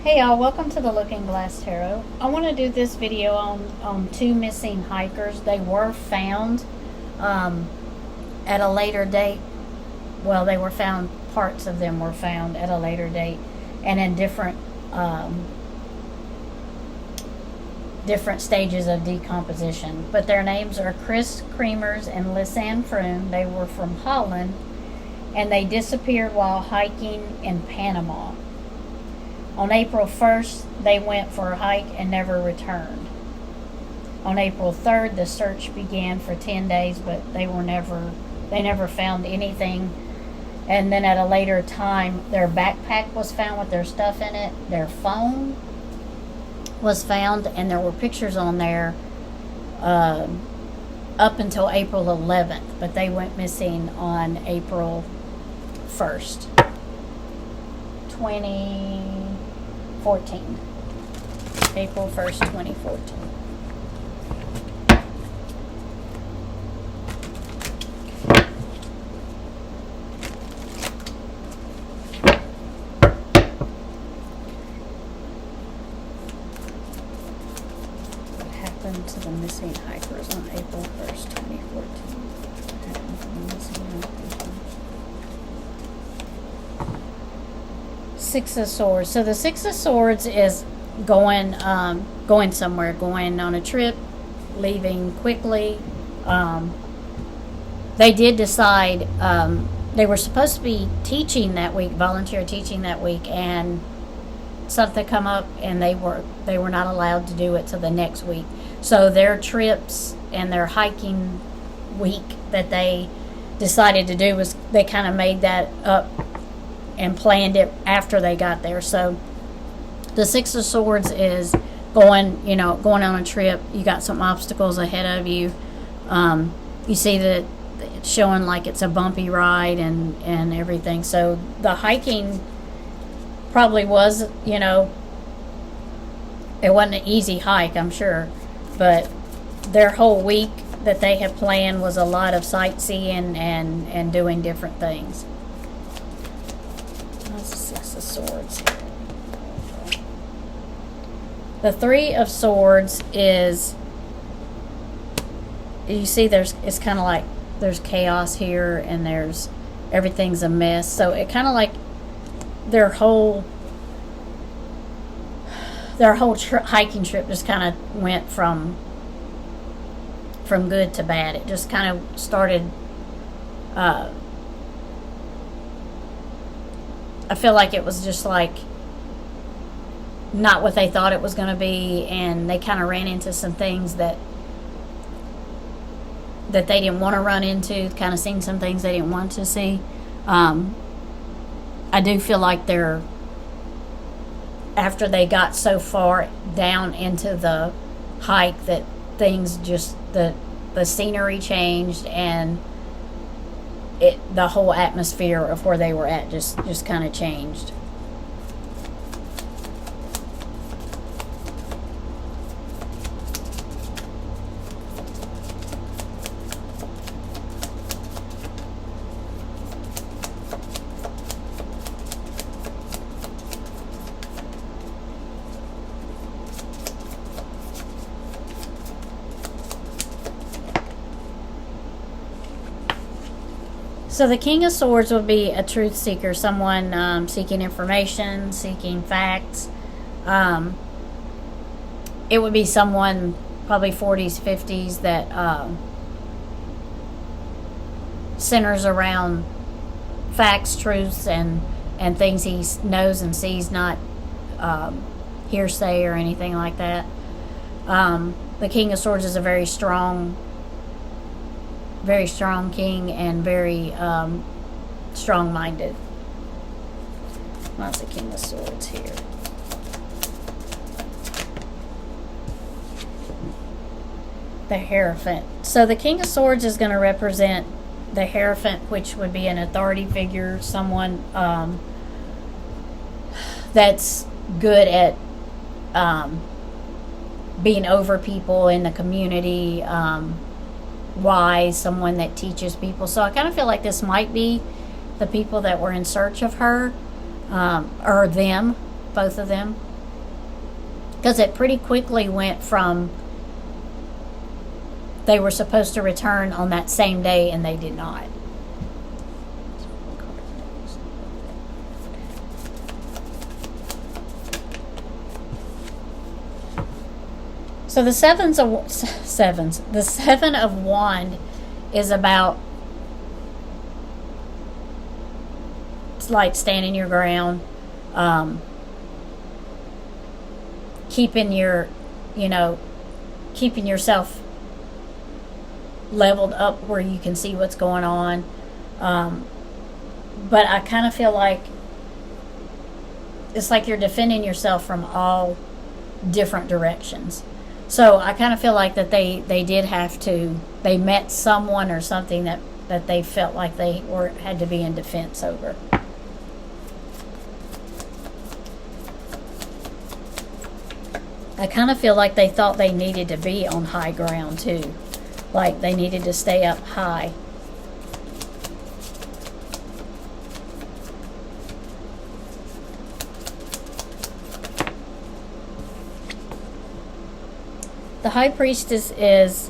Hey y'all, welcome to the Looking Glass Tarot. I want to do this video on two missing hikers. They were found at a later date. Well, they were found, parts of them were found at a later date and in different stages of decomposition. But their names are Kris, Kremers, and Lisanne Froon. They were from Holland and they disappeared while hiking in Panama. On April 1st, they went for a hike and never returned. On April 3rd, the search began for 10 days, but they never found anything. And then at a later time, their backpack was found with their stuff in it. Their phone was found, and there were pictures on there up until April 11th, but they went missing on April 1st, 2014. April 1st, 2014. What happened to the missing hikers on April 1st, 2014? What happened to the missing hikers? Six of Swords. So the Six of Swords is going somewhere, going on a trip, leaving quickly. They did decide they were supposed to be teaching that week, volunteer teaching that week, and something come up, and they were not allowed to do it till the next week. So their trips and their hiking week that they decided to do was they kind of made that up and planned it after they got there. So the Six of Swords is going on a trip. You got some obstacles ahead of you. You see that it's showing like it's a bumpy ride and everything. So the hiking probably was, it wasn't an easy hike, I'm sure. But their whole week that they had planned was a lot of sightseeing and doing different things. That's the Six of Swords here. The Three of Swords is, you see it's kind of like there's chaos here and everything's a mess. So it kind of like their whole hiking trip just kind of went from good to bad. It just kind of started, I feel like it was just like not what they thought it was going to be, and they kind of ran into some things that they didn't want to run into, kind of seen some things they didn't want to see. I do feel like after they got so far down into the hike that things just, the scenery changed, and the whole atmosphere of where they were at just kind of changed. So the King of Swords would be a truth seeker, someone seeking information, seeking facts. It would be someone probably 40s, 50s that centers around facts, truths, and things he knows and sees, not hearsay or anything like that. The King of Swords is a very strong king and very strong-minded. What's the King of Swords here? The Hierophant. So the King of Swords is going to represent the Hierophant, which would be an authority figure, someone that's good at being over people in the community, wise, someone that teaches people. So I kind of feel like this might be the people that were in search of her, or them, both of them. because it pretty quickly went from they were supposed to return on that same day and they did not. So the seven of wand is about, it's like standing your ground, keeping yourself leveled up where you can see what's going on. But I kind of feel like it's like you're defending yourself from all different directions. So I kind of feel like that they met someone or something that they felt like they had to be in defense over. I kind of feel like they thought they needed to be on high ground too. Like they needed to stay up high. The High Priestess is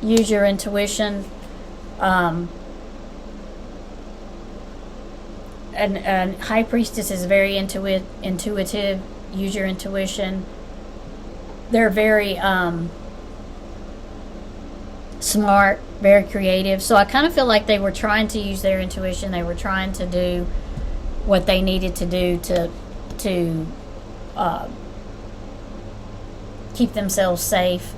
use your intuition. And High Priestess is very intuitive. Use your intuition. They're very smart, very creative. So I kind of feel like they were trying to use their intuition. They were trying to do what they needed to do to keep themselves safe.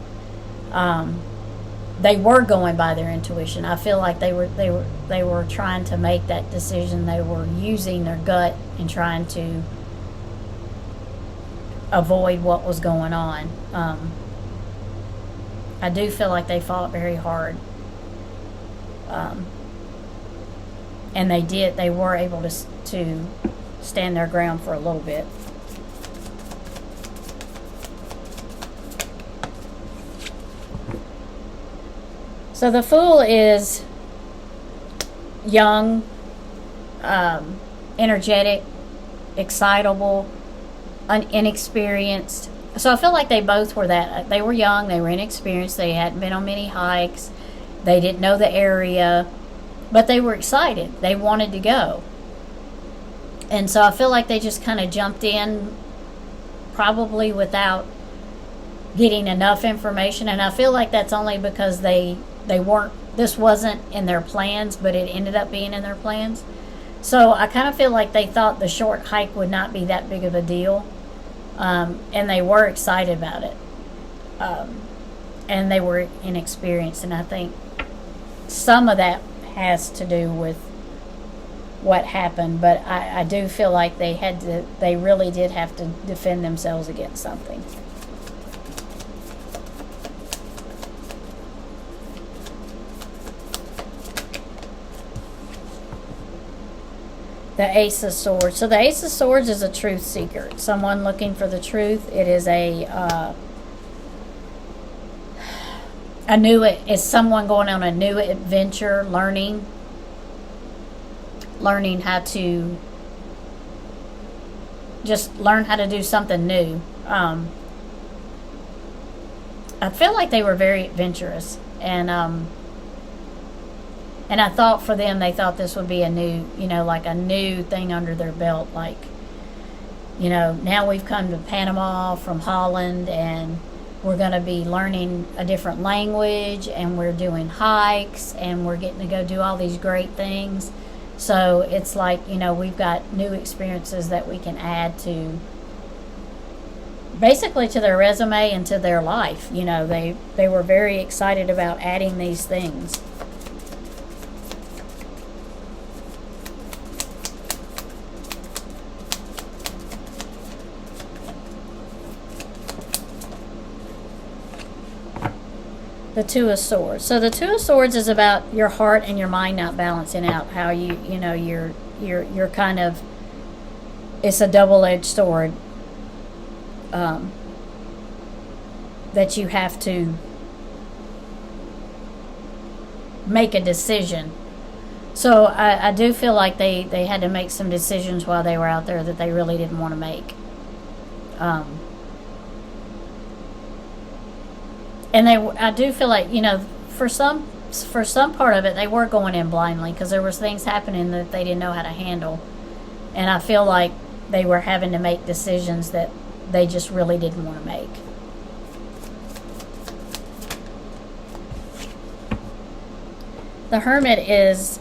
They were going by their intuition. I feel like they were trying to make that decision. They were using their gut and trying to avoid what was going on. I do feel like they fought very hard. And they were able to stand their ground for a little bit. So the Fool is young, energetic, excitable, inexperienced. So I feel like they both were that. They were young, they were inexperienced, they hadn't been on many hikes, they didn't know the area, but they were excited. They wanted to go. And so I feel like they just kind of jumped in, probably without getting enough information. And I feel like that's only because this wasn't in their plans, but it ended up being in their plans. So I kind of feel like they thought the short hike would not be that big of a deal. And they were excited about it. And they were inexperienced. And I think some of that has to do with what happened. But I do feel like they really did have to defend themselves against something. The Ace of Swords. So the Ace of Swords is a truth seeker. Someone looking for the truth. It is it's someone going on a new adventure, learning how to learn how to do something new. I feel like they were very adventurous, and I thought for them, they thought this would be a new, like a new thing under their belt. Like, now we've come to Panama from Holland, and we're going to be learning a different language, and we're doing hikes, and we're getting to go do all these great things. So it's like, we've got new experiences that we can add to, basically, to their resume and to their life. They were very excited about adding these things. The Two of Swords. So the Two of Swords is about your heart and your mind not balancing out. How you're kind of, it's a double-edged sword that you have to make a decision. So I do feel like they had to make some decisions while they were out there that they really didn't want to make. And I do feel like, for some part of it, they were going in blindly because there was things happening that they didn't know how to handle. And I feel like they were having to make decisions that they just really didn't want to make. The Hermit is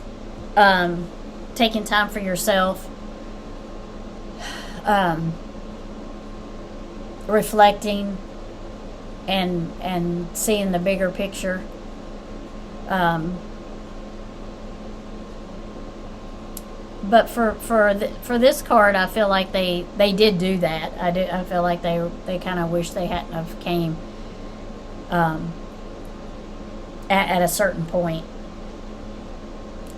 taking time for yourself, reflecting, and seeing the bigger picture. But for this card, I feel like they did do that. I feel like they kind of wish they hadn't have came at a certain point.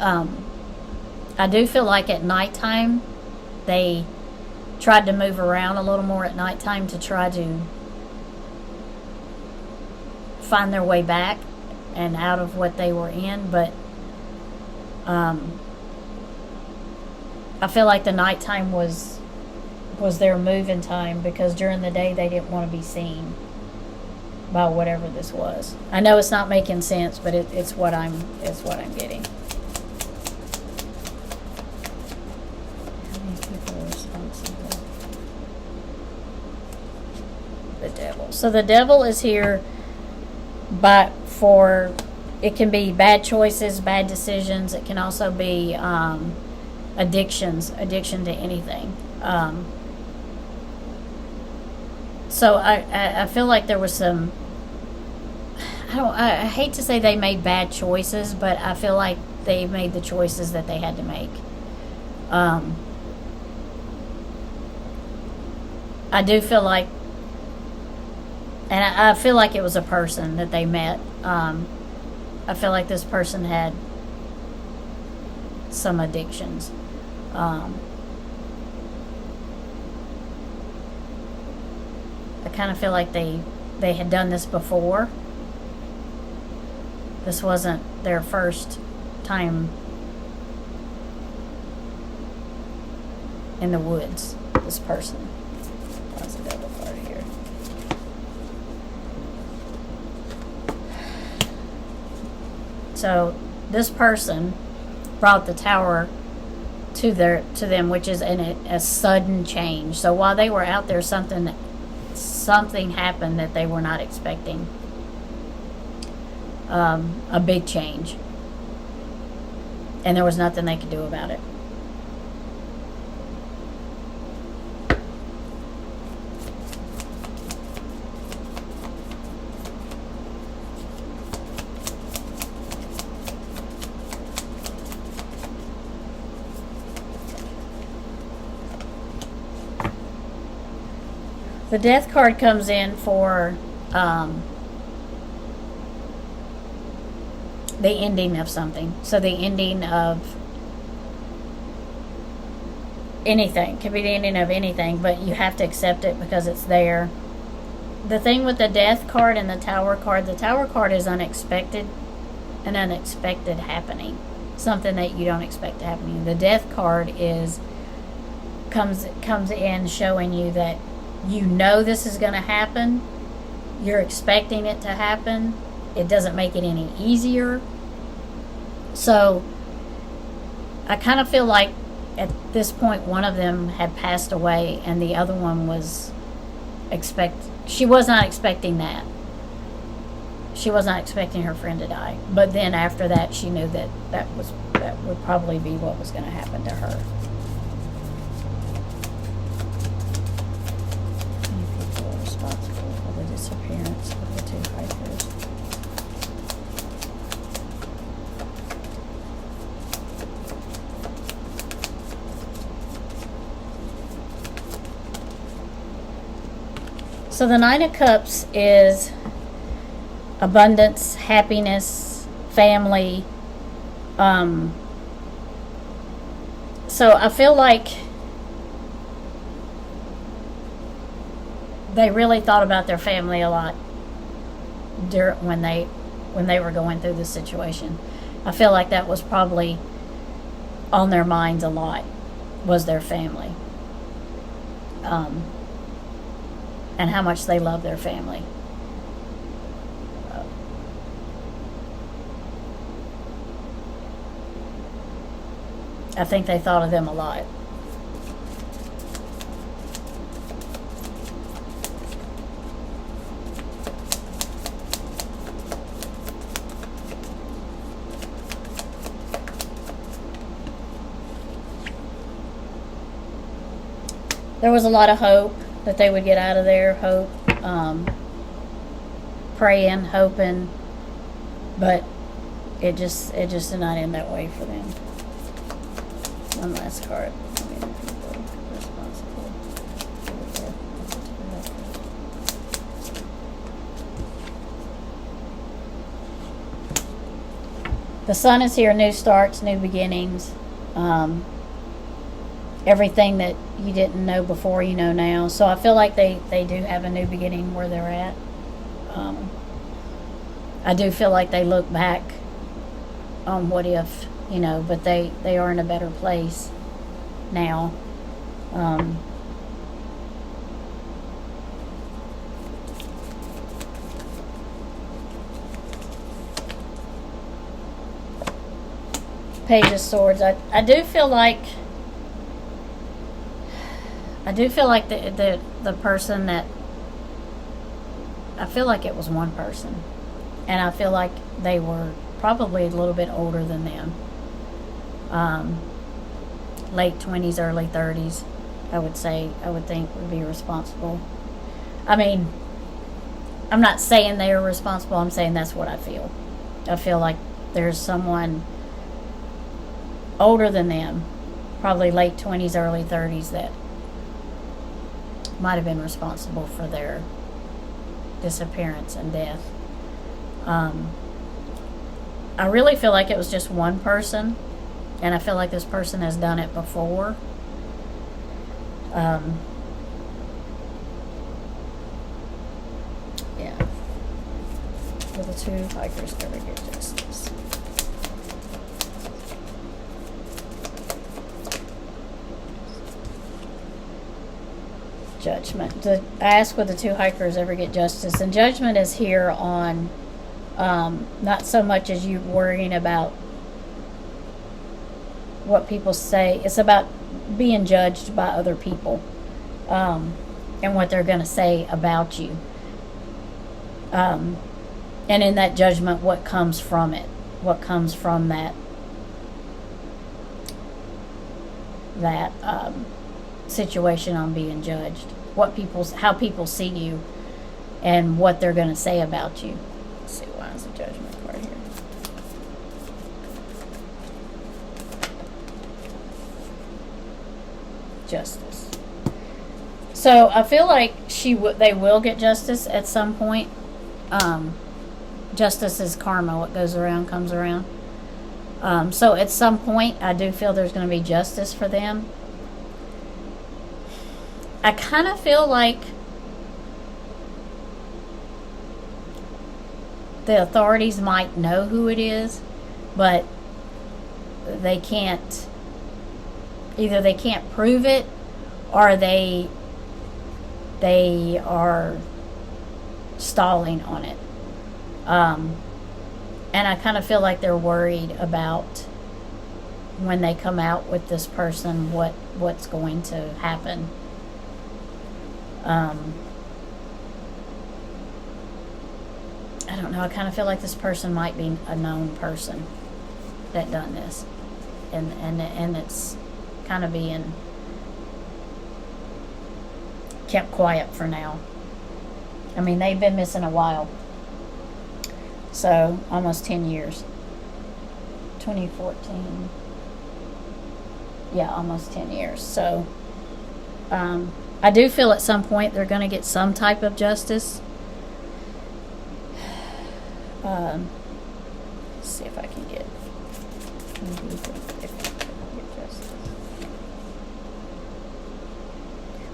I do feel like at nighttime they tried to move around a little more at nighttime to try to find their way back and out of what they were in, but I feel like the nighttime was their moving time, because during the day they didn't want to be seen by whatever this was. I know it's not making sense, but it's what I'm getting. How many people are responsible? The Devil. So the Devil is here, but it can be bad choices, bad decisions. It can also be addiction to anything. So I feel like there was some, I hate to say they made bad choices, but I feel like they made the choices that they had to make. I do feel like, and I feel like it was a person that they met. I feel like this person had some addictions. I kind of feel like they had done this before. This wasn't their first time in the woods, this person. That's a Devil card here. So this person brought the Tower to them, which is a sudden change. So while they were out there, something happened that they were not expecting. A big change, and there was nothing they could do about it. The Death card comes in for the ending of something. So the ending of anything. Could be the ending of anything, but you have to accept it because it's there. The thing with the Death card and the Tower card is unexpected, an unexpected happening. Something that you don't expect to happen. The Death card comes in showing you that you know this is going to happen. You're expecting it to happen. It doesn't make it any easier. So I kind of feel like at this point one of them had passed away and the other one was she was not expecting that. She was not expecting her friend to die. But then after that she knew that would probably be what was going to happen to her. For the disappearance of the two hikers. So the Nine of Cups is abundance, happiness, family. So I feel like they really thought about their family a lot when they were going through this situation. I feel like that was probably on their minds a lot, was their family, and how much they love their family. I think they thought of them a lot. There was a lot of hope that they would get out of there, hope, praying, hoping, but it just did not end that way for them. One last card. The sun is here, new starts, new beginnings. Everything that you didn't know before, you know now. So I feel like they do have a new beginning where they're at. I do feel like they look back on what if, but they are in a better place now. Page of Swords. I do feel like the person that, I feel like it was one person, and I feel like they were probably a little bit older than them, late 20s, early 30s. I would think would be responsible. I mean, I'm not saying they are responsible. I'm saying that's what I feel. I feel like there's someone older than them, probably late 20s, early 30s, that might have been responsible for their disappearance and death. I really feel like it was just one person, and I feel like this person has done it before. Yeah. Will the two hikers ever get justice? Judgment. I ask, will the two hikers ever get justice? And judgment is here on not so much as you worrying about what people say. It's about being judged by other people, and what they're going to say about you. And in that judgment, what comes from it? What comes from that situation on being judged? How people see you, and what they're going to say about you. Let's see, why is the judgment card here? Justice. So I feel like they will get justice at some point. Justice is karma. What goes around comes around. So at some point, I do feel there's going to be justice for them. I kind of feel like the authorities might know who it is, but they can't. Either they can't prove it, or they are stalling on it. And I kind of feel like they're worried about when they come out with this person, what's going to happen. I don't know. I kind of feel like this person might be a known person that done this, and it's kind of being kept quiet for now. I mean, they've been missing a while, so almost 10 years. 2014. Yeah, almost 10 years. So I do feel at some point they're going to get some type of justice. Let's see if I can get.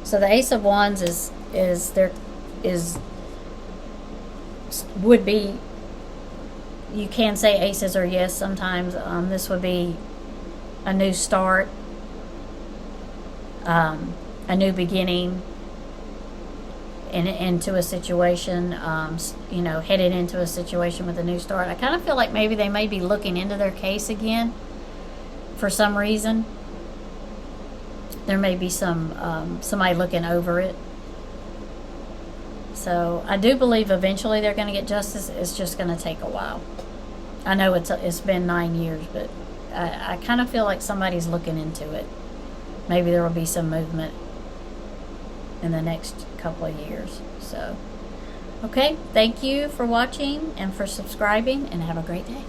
So the Ace of Wands would be. You can say aces or yes sometimes. This would be a new start, a new beginning into a situation, headed into a situation with a new start. I kind of feel like maybe they may be looking into their case again for some reason, there may be somebody looking over it. So I do believe eventually they're going to get justice. It's just going to take a while. I know it's been 9 years, but I kind of feel like somebody's looking into it. Maybe there will be some movement in the next couple of years. So, okay, thank you for watching and for subscribing, and have a great day.